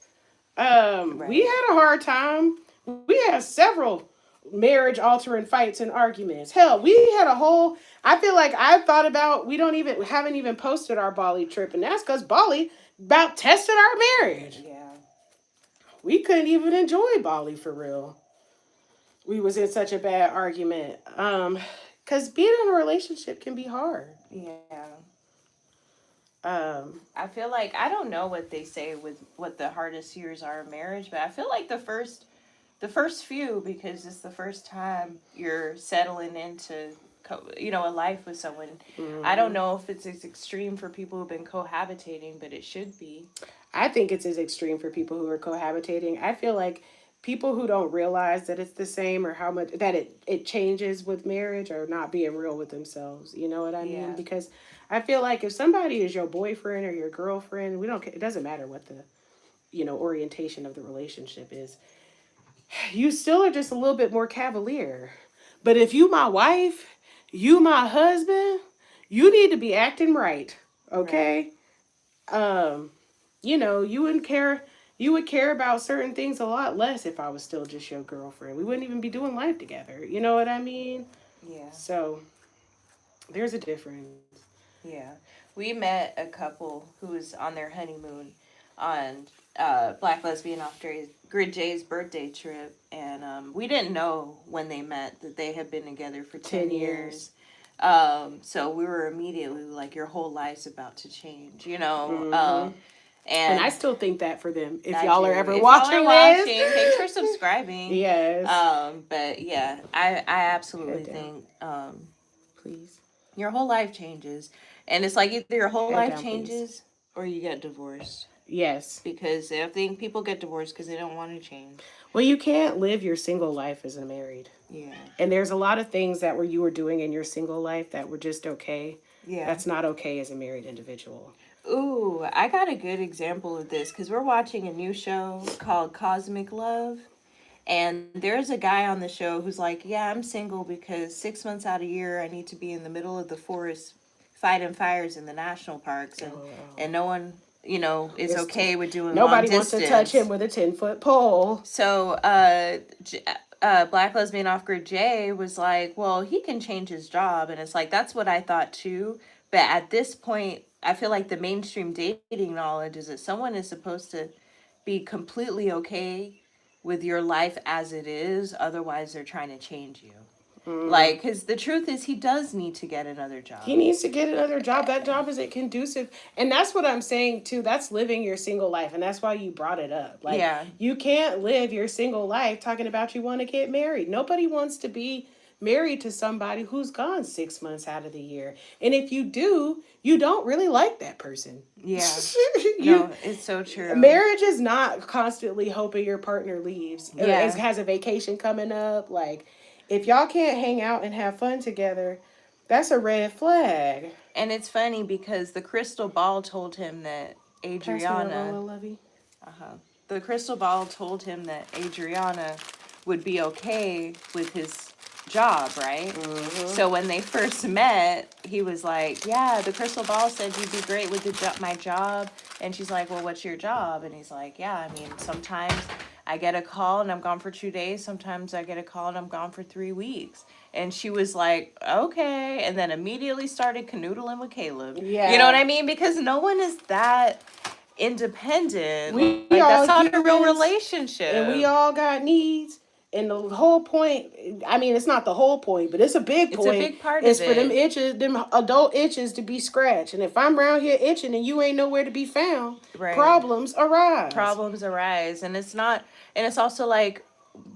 We Right. had a hard time. We had several marriage altering fights and arguments. Hell, we had a whole. I feel like I've thought about. We haven't even posted our Bali trip, and that's because Bali about tested our marriage. Yeah. We couldn't even enjoy Bali for real. We was in such a bad argument. Because being in a relationship can be hard. Yeah. Um, I feel like I don't know what they say with what the hardest years are in marriage, but I feel like the first few, because it's the first time you're settling into a life with someone. I don't mhm. know if it's as extreme for people who've been cohabitating, but it should be. I think it's as extreme for people who are cohabitating. I feel like people who don't realize that it's the same or how much that it changes with marriage are not being real with themselves. You know what I mean? Yeah. Because I feel like if somebody is your boyfriend or your girlfriend, we don't. It doesn't matter what the orientation of the relationship is. You still are just a little bit more cavalier. But if you my wife, you my husband, you need to be acting right. Right. Okay? Um, you wouldn't care. You would care about certain things a lot less if I was still just your girlfriend. We wouldn't even be doing life together. You know what I mean? Yeah. So there's a difference. Yeah. We met a couple who was on their honeymoon on Black Lesbian Off Grid J's birthday trip, and we didn't know when they met that they had been together for 10 10 years. years. So we were immediately like, your whole life's about to change, you know? Mm-hmm. And I And still think that for them. If I y'all do. are ever If y'all are watching this, watching, thanks for subscribing. yes. But yeah, I absolutely Head down, think please. your whole life changes. And it's like either your whole Head life down, please. changes or you get divorced. Yes. Because I think people get divorced because they don't want to change. Well, you can't live your single life as a married. Yeah. And there's a lot of things that you were doing in your single life that were just okay. Yeah. That's not okay as a married individual. Ooh, I got a good example of this because we're watching a new show called Cosmic Love. And there's a guy on the show who's like, yeah, I'm single because 6 months out of year I need to be in the middle of the forest fighting fires in the national parks. And no one, is okay with doing long Nobody wants to touch him distance. with a 10-foot pole. So, Black Lesbian Off Grid Jay was like, well, he can change his job. And it's like, that's what I thought too. But at this point, I feel like the mainstream dating knowledge is that someone is supposed to be completely okay with your life as it is. Otherwise, they're trying to change you. Like, because the truth is, he does need to get another job. He needs to get another job. That job isn't conducive. And that's what I'm saying too. That's living your single life. And that's why you brought it up. Like, Yeah. you can't live your single life talking about you want to get married. Nobody wants to be married to somebody who's gone 6 months out of the year. And if you do, you don't really like that person. Yeah. you, No, it's so true. Marriage is not constantly hoping your partner leaves. Yeah. It has a vacation coming up. Like, if y'all can't hang out and have fun together, that's a red flag. And it's funny because the crystal ball told him that Adriana. Uh-huh. The crystal ball told him that Adriana would be okay with his job, right? Mm-hmm. So when they first met, he was like, yeah, the crystal ball said you'd be great with my job. And she's like, well, what's your job? And he's like, yeah, I mean, sometimes I get a call and I'm gone for 2 days. Sometimes I get a call and I'm gone for 3 weeks. And she was like, okay. And then immediately started canoodling with Caleb. Yeah. You know what I mean? Because no one is that independent. We Like, all that's not a real humans, relationship. and we all got needs. And the whole point, I mean, it's not the whole point, but it's a big point. It's a big part is of for them it. itches, them adult itches to be scratched. And if I'm around here itching and you ain't nowhere to be found, Right. problems arise. Problems arise. And it's also like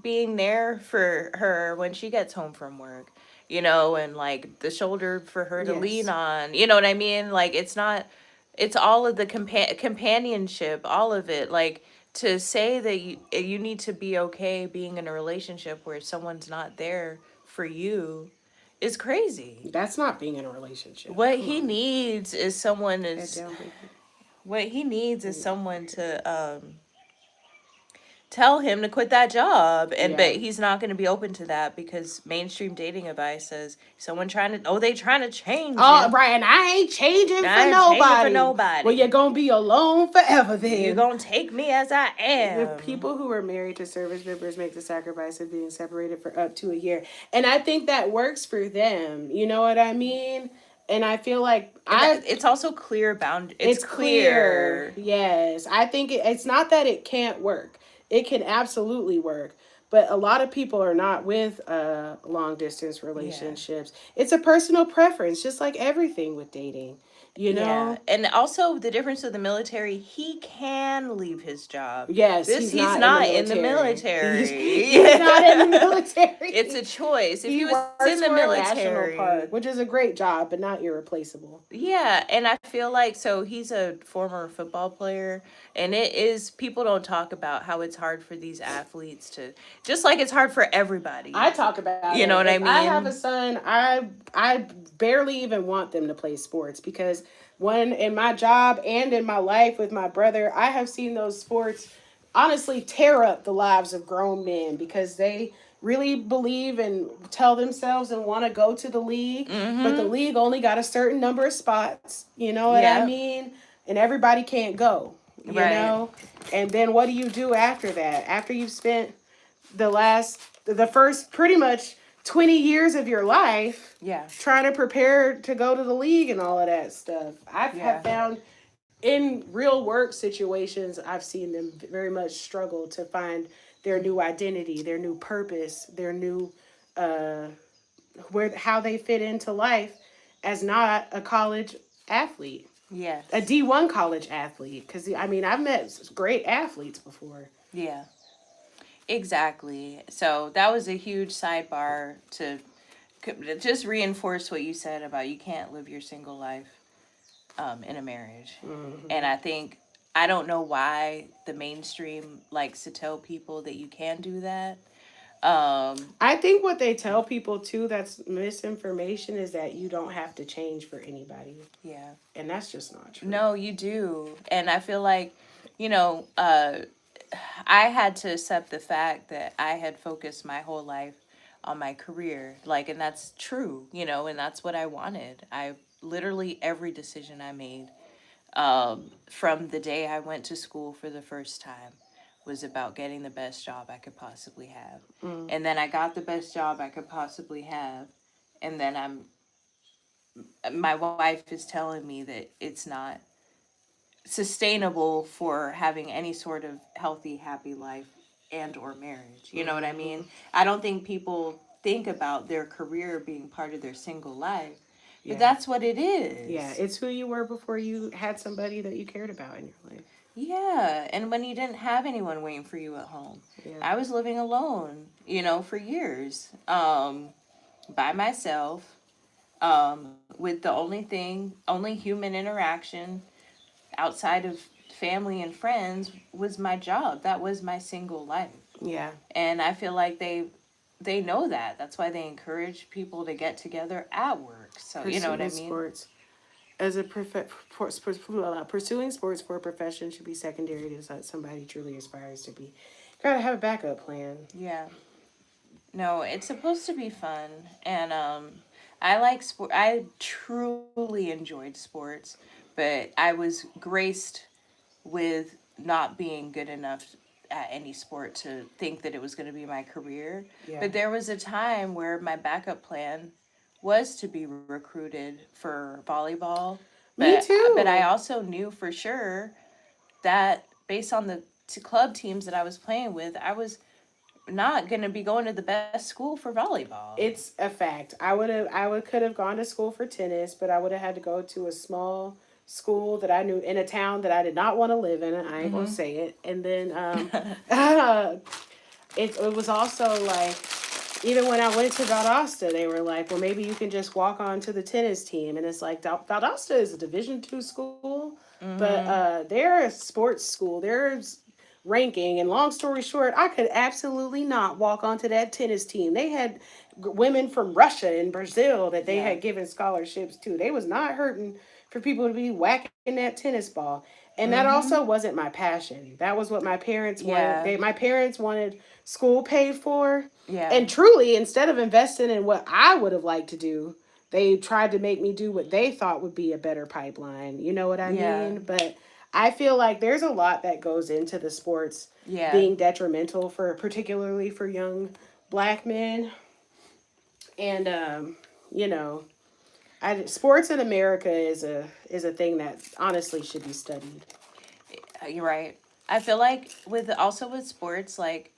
being there for her when she gets home from work, and like the shoulder for her to Yes. lean on. You know what I mean? Like, it's all of the companionship, all of it. Like, to say that you need to be okay being in a relationship where someone's not there for you is crazy. That's not being in a relationship. What he needs is someone Head down, baby. what he needs is someone tell him to quit that job. And Yeah. but he's not going to be open to that because mainstream dating advice says someone trying to, oh, they trying to change Oh, you. right, and I ain't changing for I ain't changing for nobody. Well, nobody. you're gonna be alone forever You're then. going to take me as I The am. people who are married to service members make the sacrifice of being separated for up to a year. And I think that works for them. You know what I mean? And I feel like And that, it's also clear bound. It's it's clear. clear. Yes. I think it's not that it can't work. It can absolutely work. But a lot of people are not with long distance Yeah. relationships. It's a personal preference, just like everything with dating. You Yeah, know? and also the difference with the military, he can leave his job. Yes, This he's he's not in the not in the military. military. He's not in the military. It's a choice. If He he was in works the for a national military, park, which is a great job, but not irreplaceable. yeah, and I feel like so he's a former football player, and it is people don't talk about how it's hard for these athletes to, just like it's hard for everybody. I talk about You know it. what If I I have a mean? son, I barely even want them to play sports because when in my job and in my life with my brother, I have seen those sports honestly tear up the lives of grown men because they really believe and tell themselves and want to go to the league, but the Mm-hmm. league only got a certain number of spots. You know what I Yep. mean? And everybody can't go, you Right. know? And then what do you do after that? After you've spent the first pretty much 20 years of your life Yeah. trying to prepare to go to the league and all of that stuff. Have Yeah. found in real work situations, I've seen them very much struggle to find their new identity, their new purpose, their new uh, where how they fit into life as not a college athlete, a Yes. D1 college athlete. Because I mean, I've met great athletes before. Yeah. Exactly. So that was a huge sidebar to just reinforce what you said about you can't live your single life in a marriage. And I think I don't know why the mainstream likes to tell people that you can do that. Um, I think what they tell people too that's misinformation is that you don't have to change for anybody. yeah. And that's just not true. No, you do. And I feel like, you know, I had to accept the fact that I had focused my whole life on my career. Like, and that's true, and that's what I wanted. I literally every decision I made from the day I went to school for the first time was about getting the best job I could possibly have. Mm. And then I got the best job I could possibly have. And then my wife is telling me that it's not sustainable for having any sort of healthy, happy life and or marriage. You know what I mean? I don't think people think about their career being part of their single life. But Yeah. that's what it is. Yeah, it's who you were before you had somebody that you cared about in your life. Yeah, and when you didn't have anyone waiting for you at home. Yeah. I was living alone, for years, by myself, with the only human interaction outside of family and friends was my job. That was my single life. Yeah. And I feel like they know that. That's why they encourage people to get together at work. So, you know what I mean? Sports. As a pursuing sports for a profession should be secondary to what somebody truly aspires to be. Gotta have a backup plan. Yeah. No, it's supposed to be fun. And I like sport. I truly enjoyed sports, but I was graced with not being good enough at any sport to think that it was going to be my career. Yeah. But there was a time where my backup plan was to be recruited for volleyball. Me too. But I also knew for sure that based on the club teams that I was playing with, I was not going to be going to the best school for volleyball. It's a fact. Could have gone to school for tennis, but I would have had to go to a small school that I knew in a town that I did not want to live in. I ain't gonna say it. And then it was also like even when I went to Valdosta, they were like, well, maybe you can just walk on to the tennis team. And it's like Valdosta is a Division II school, but they're a sports school. There's ranking. And long story short, I could absolutely not walk onto that tennis team. They had women from Russia and Brazil that they had given scholarships to. They was not hurting for people to be whacking that tennis ball. And that also wasn't my passion. That was what my parents wanted. Yeah. My parents wanted school paid for. Yeah. And truly, instead of investing in what I would have liked to do, they tried to make me do what they thought would be a better pipeline. You know what I Yeah. mean? But I feel like there's a lot that goes into the sports Yeah. being detrimental for particularly for young black men. And you know, sports in America is a thing that honestly should be studied. You're right. I feel like with sports, like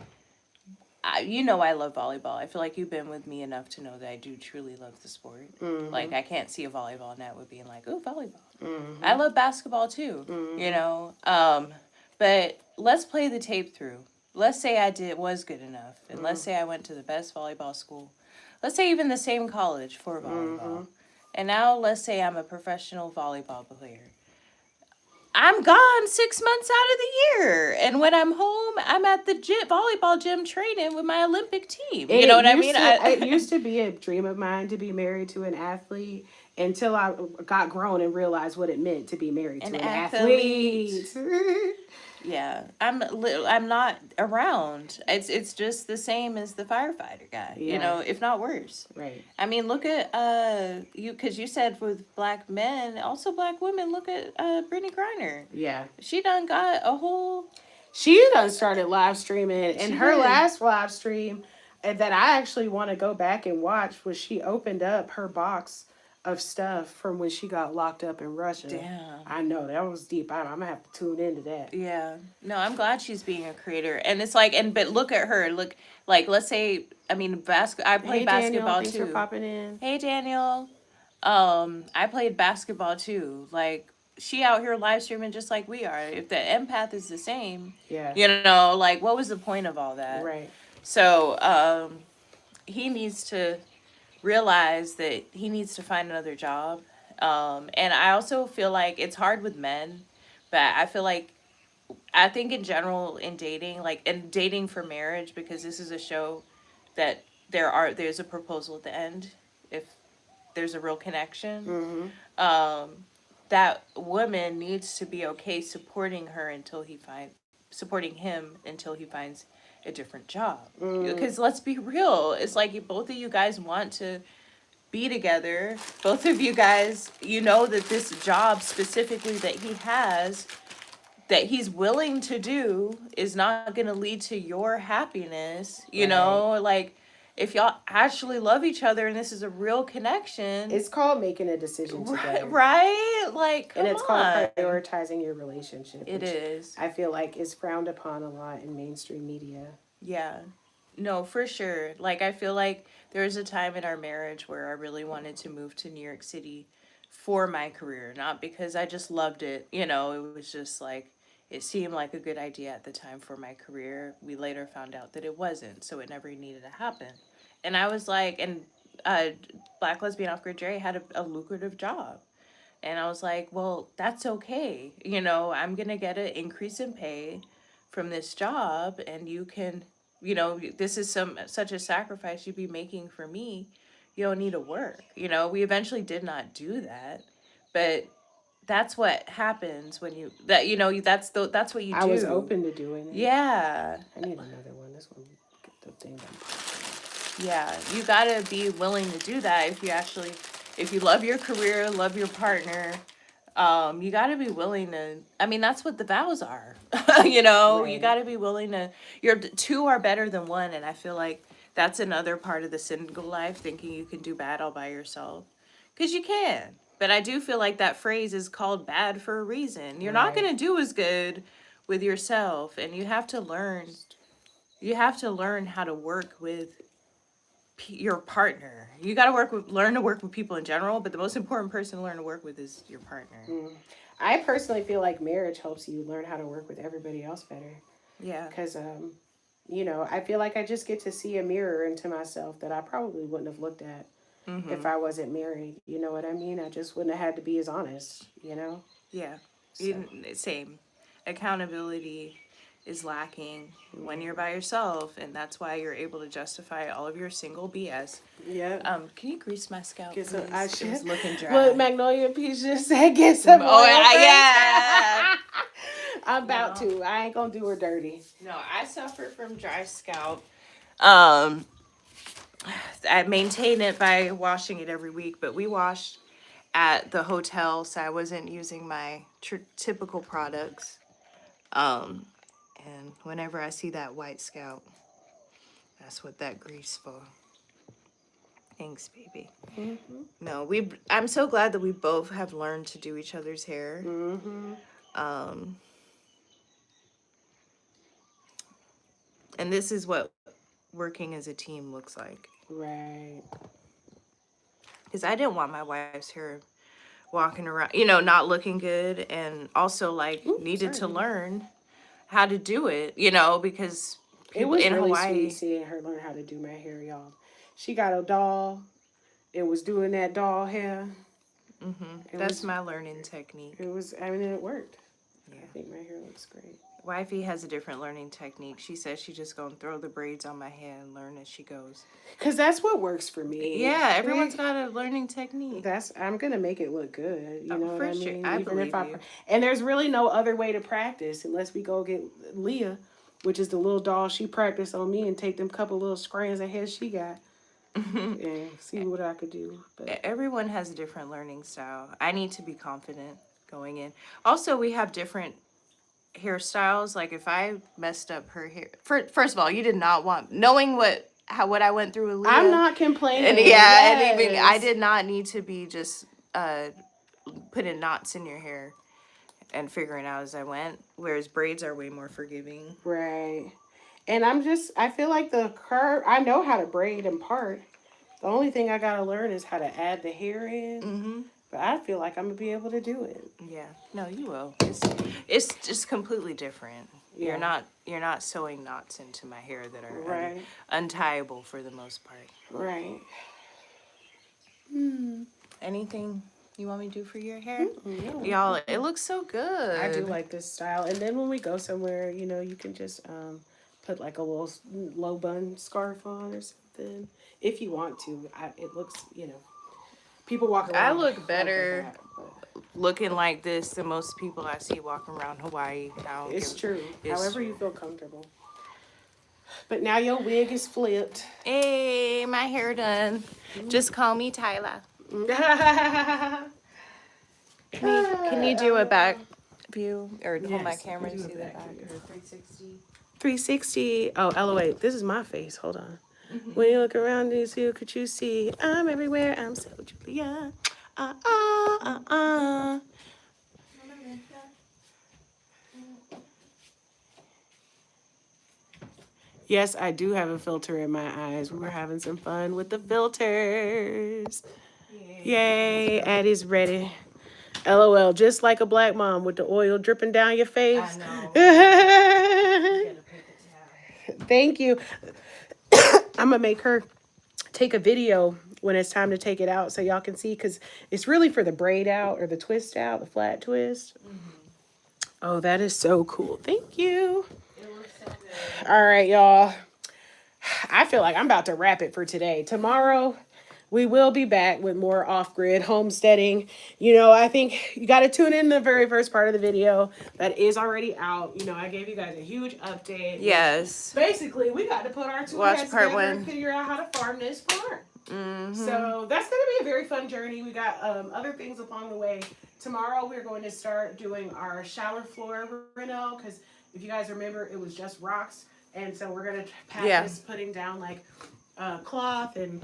I love volleyball. I feel like you've been with me enough to know that I do truly love the sport. Mm-hmm. Like I can't see a volleyball net with being like, "Ooh, volleyball." Mm-hmm. I love basketball too. Mm-hmm. But let's play the tape through. Let's say was good enough, and let's say I went to the best volleyball school. Let's say even the same college for volleyball, and now let's say I'm a professional volleyball player. I'm gone 6 months out of the year, and when I'm home, I'm at the volleyball gym training with my Olympic team. You know what I mean? It used to be a dream of mine to be married to an athlete until I got grown and realized what it meant to be married to an athlete. Yeah, I'm not around. It's just the same as the firefighter guy, if not worse. Right. I mean, look at because you said with black men, also black women. Look at Brittany Griner. Yeah, she done got a whole. She done started live streaming, and her last live stream that I actually want to go back and watch was she opened up her box of stuff from when she got locked up in Russia. Damn. I know, that was deep. I'm gonna have to tune into that. Yeah. No, I'm glad she's being a creator. And it's like, but look at her. Look, like, let's say, I mean, I played basketball Daniel, too. Thanks for popping in. Hey, Daniel. I played basketball too. Like, she out here live streaming just like we are. If the empath is the same, yeah, like, what was the point of all that? Right. So, he needs to realize that he needs to find another job. And I also feel like it's hard with men, but I think in general in dating, like in dating for marriage, because this is a show that there's a proposal at the end if there's a real connection. Mm-hmm. That woman needs to be okay supporting him until he finds a different job. Because let's be real, it's like both of you guys want to be together. Both of you guys, that this job specifically that he has, that he's willing to do, is not going to lead to your happiness. Like, if y'all actually love each other and this is a real connection, it's called making a decision together, right? Like, come and it's called prioritizing your relationship. It is. I feel like is frowned upon a lot in mainstream media. Yeah. No, for sure. Like, I feel like there was a time in our marriage where I really wanted to move to New York City for my career, not because I just loved it. It was just like, it seemed like a good idea at the time for my career. We later found out that it wasn't, so it never needed to happen. And I was like, and Black Lesbian Off-Grid Dre had a lucrative job. And I was like, well, that's okay. I'm going to get an increase in pay from this job, and you can, this is such a sacrifice you'd be making for me. You don't need to work. We eventually did not do that, but that's what happens when that's what you do. I was open to doing it. Yeah. I need another one. This one, get the thing done. Yeah, you gotta be willing to do that if you love your career, love your partner. You gotta be willing to. I mean, that's what the vows are. Right. You gotta be willing to. Your two are better than one, and I feel like that's another part of the single life, thinking you can do bad all by yourself, because you can. But I do feel like that phrase is called bad for a reason. You're not gonna do as good with yourself, and you have to learn. You have to learn how to work with your partner. You got to learn to work with people in general, but the most important person to learn to work with is your partner. I personally feel like marriage helps you learn how to work with everybody else better. Yeah. Because, I feel like I just get to see a mirror into myself that I probably wouldn't have looked at if I wasn't married. You know what I mean? I just wouldn't have had to be as honest, Yeah. So. Same. Accountability is lacking when you're by yourself, and that's why you're able to justify all of your single BS. Yeah. Can you grease my scalp, please? It was looking dry. Look, Magnolia Peach just said get some oil. Yeah. I'm about to. I ain't gonna do her dirty. No, I suffer from dry scalp. I maintain it by washing it every week, but we washed at the hotel, so I wasn't using my typical products. And whenever I see that white scalp, that's what that grease for. Thanks, baby. Mm-hmm. No, I'm so glad that we both have learned to do each other's hair. Mm-hmm. And this is what working as a team looks like. Right. Because I didn't want my wife's hair walking around, not looking good, and also needed to learn how to do it, because It people was in really Hawaii. sweet seeing her learn how to do my hair, y'all. She got a doll and was doing that doll hair. That's my learning technique. It worked. Yeah. I think my hair looks great. Wifey has a different learning technique. She says she just gonna throw the braids on my head and learn as she goes. Cause that's what works for me. Yeah, everyone's got a learning technique. I'm gonna make it look good. You know what I mean? I believe you. And there's really no other way to practice unless we go get Leah, which is the little doll she practiced on me, and take them couple little strands of hair she got. And see what I could do. But everyone has a different learning style. I need to be confident going in. Also, we have different hairstyles. Like if I messed up her hair, first of all, you did not want knowing what I went through with Leah. I'm not complaining. And and even I did not need to be just putting knots in your hair and figuring out as I went. Whereas braids are way more forgiving. Right. And I feel like the curve, I know how to braid and part. The only thing I gotta learn is how to add the hair in. Mm-hmm. But I feel like I'm gonna be able to do it. Yeah. No, you will. It's just completely different. Yeah. You're not sewing knots into my hair that are untieable for the most part. Right. Anything you want me to do for your hair? No. Y'all, it looks so good. I do like this style. And then when we go somewhere, you can just put like a little low bun scarf on or something. If you want to. It looks, people walk around. I look better looking like this than most people I see walking around Hawaii. It's true. However you feel comfortable. But now your wig is flipped. Hey, my hair done. Just call me Tyla. Can you do a back view or hold my camera and see the back? 360. 360. Oh, LOA. This is my face. Hold on. When you look around and see, could you see? I'm everywhere. I'm so Julia. Yes, I do have a filter in my eyes. We were having some fun with the filters. Yay. Addie's ready. LOL. Just like a black mom with the oil dripping down your face. I know. Thank you. I'm going to make her take a video when it's time to take it out so y'all can see, because it's really for the braid out or the twist out, the flat twist. Oh, that is so cool. Thank you. It looks so good. All right, y'all. I feel like I'm about to wrap it for today. Tomorrow, we will be back with more off-grid homesteading. I think you got to tune in the very first part of the video that is already out. I gave you guys a huge update. Yes. Basically, we got to put our two heads together and figure out how to farm this farm. So that's going to be a very fun journey. We got other things along the way. Tomorrow, we're going to start doing our shower floor reno, because if you guys remember, it was just rocks. And so we're going to practice putting down like cloth and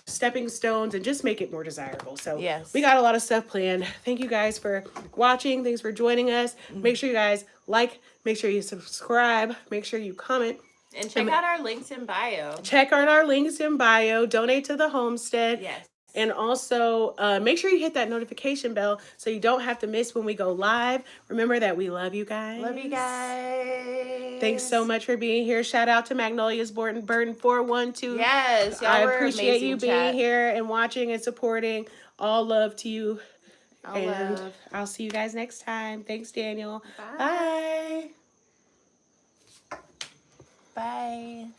stepping stones and just make it more desirable. So we got a lot of stuff planned. Thank you guys for watching. Thanks for joining us. Make sure you guys like, make sure you subscribe, make sure you comment. And check out our links in bio. Check out our links in bio. Donate to the homestead. Yes. And also, make sure you hit that notification bell so you don't have to miss when we go live. Remember that we love you guys. Love you guys. Thanks so much for being here. Shout out to Magnolia's Burton 412. Yes, y'all I were appreciate you being chat. here and watching and supporting. All love to you. All love. I'll see you guys next time. Thanks, Daniel. Bye. Bye. Bye.